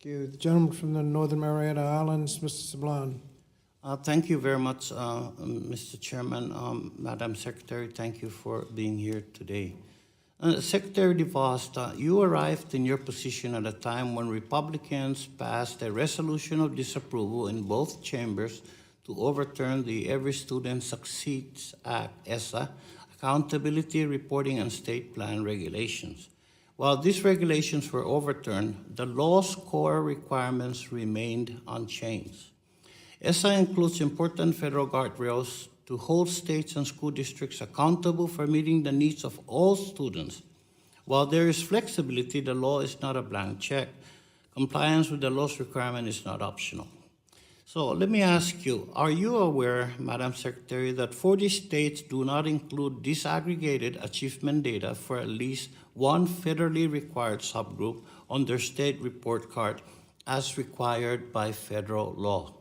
Thank you. The gentleman from the Northern Mariana Islands, Mr. Sablan. Thank you very much, Mr. Chairman. Madam Secretary, thank you for being here today. Secretary DeVos, you arrived in your position at a time when Republicans passed a resolution of disapproval in both chambers to overturn the Every Student Succeeds Act, ESSA, Accountability, Reporting, and State Plan regulations. While these regulations were overturned, the law's core requirements remained unchanged. ESSA includes important federal guardrails to hold states and school districts accountable for meeting the needs of all students. While there is flexibility, the law is not a blank check. Compliance with the law's requirement is not optional. So let me ask you, are you aware, Madam Secretary, that 40 states do not include disaggregated achievement data for at least one federally required subgroup on their state report card as required by federal law?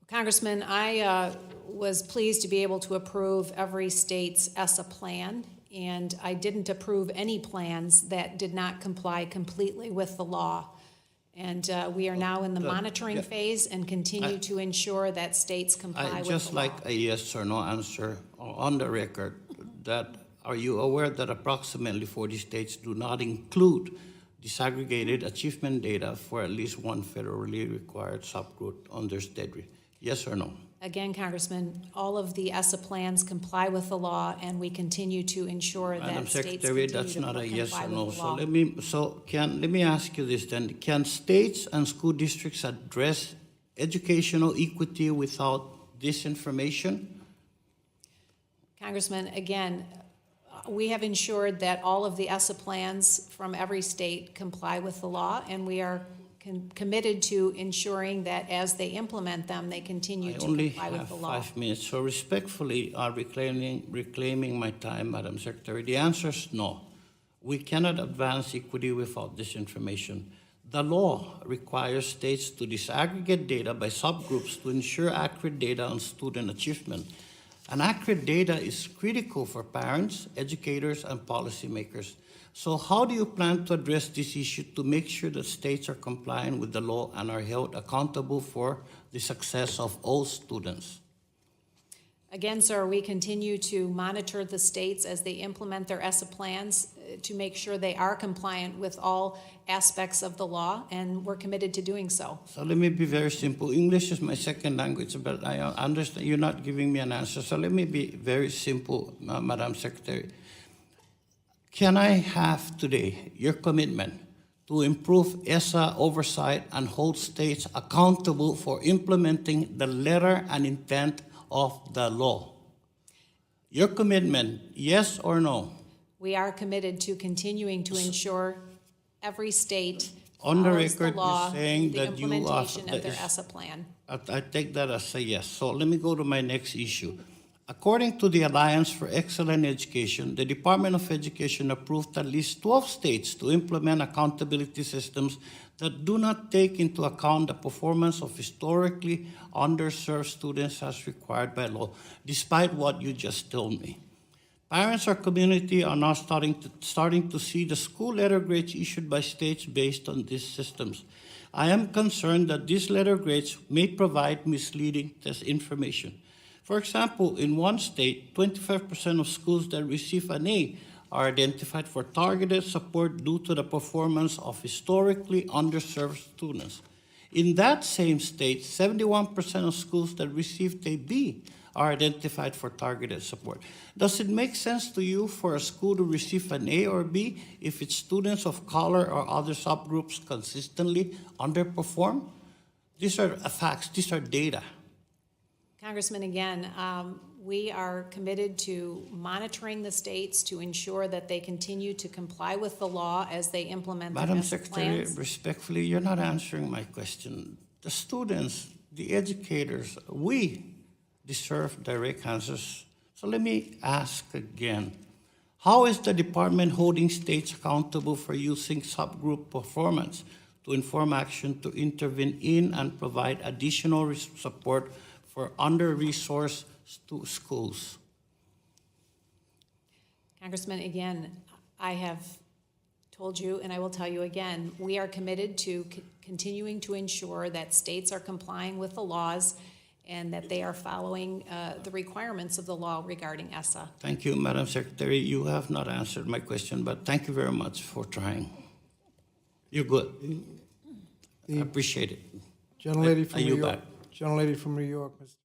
Congressman, I was pleased to be able to approve every state's ESSA plan, and I didn't approve any plans that did not comply completely with the law. And we are now in the monitoring phase and continue to ensure that states comply with the law. Just like a yes or no answer on the record, that are you aware that approximately 40 states do not include disaggregated achievement data for at least one federally required subgroup on their state? Yes or no? Again, Congressman, all of the ESSA plans comply with the law, and we continue to ensure Madam that states Secretary, continue that's to not a comply yes or with no. the law. Let me ask you this then. Can states and school districts address educational equity without this information? Congressman, again, we have ensured that all of the ESSA plans from every state comply with the law, and we are committed to ensuring that as they implement them, they continue to comply with the law. I only have 5 minutes, so respectfully reclaiming my time, Madam Secretary, the answer is no. We cannot advance equity without this information. The law requires states to disaggregate data by subgroups to ensure accurate data on student achievement. And accurate data is critical for parents, educators, and policymakers. So how do you plan to address this issue to make sure that states are compliant with the law and are held accountable for the success of all students? Again, sir, we continue to monitor the states as they implement their ESSA plans to make sure they are compliant with all aspects of the law, and we're committed to doing so. So let me be very simple. English is my second language, but I understand you're not giving me an answer. So let me be very simple, Madam Secretary. Can I have today your commitment to improve ESSA oversight and hold states accountable for implementing the letter and intent of the law? Your commitment, yes or no? We are committed to continuing to ensure every state On the follows record, the law, you're saying the that you are... implementation of their ESSA plan. I take that as a yes. So let me go to my next issue. According to the Alliance for Excellent Education, the Department of Education approved at least 12 states to implement accountability systems that do not take into account the performance of historically underserved students as required by law, despite what you just told me. Parents or community are now starting to see the school letter grades issued by states based on these systems. I am concerned that these letter grades may provide misleading test information. For example, in one state, 25% of schools that receive an A are identified for targeted support due to the performance of historically underserved students. In that same state, 71% of schools that received a B are identified for targeted support. Does it make sense to you for a school to receive an A or B if its students of color or other subgroups consistently underperform? These are facts, these are data. Congressman, again, we are committed to monitoring the states to ensure that they continue to comply with the law as they implement their Madam ESSA Secretary, plans. respectfully, you're not answering my question. The students, the educators, we deserve direct answers. So let me ask again. How is the department holding states accountable for using subgroup performance to inform action to intervene in and provide additional support for under-resourced schools? Congressman, again, I have told you, and I will tell you again, we are committed to continuing to ensure that states are complying with the laws and that they are following the requirements of the law regarding ESSA. Thank you, Madam Secretary. You have not answered my question, but thank you very much for trying. You're good. I appreciate it. Gentlelady Are from you New York. back? Gentlelady from New York, Mr.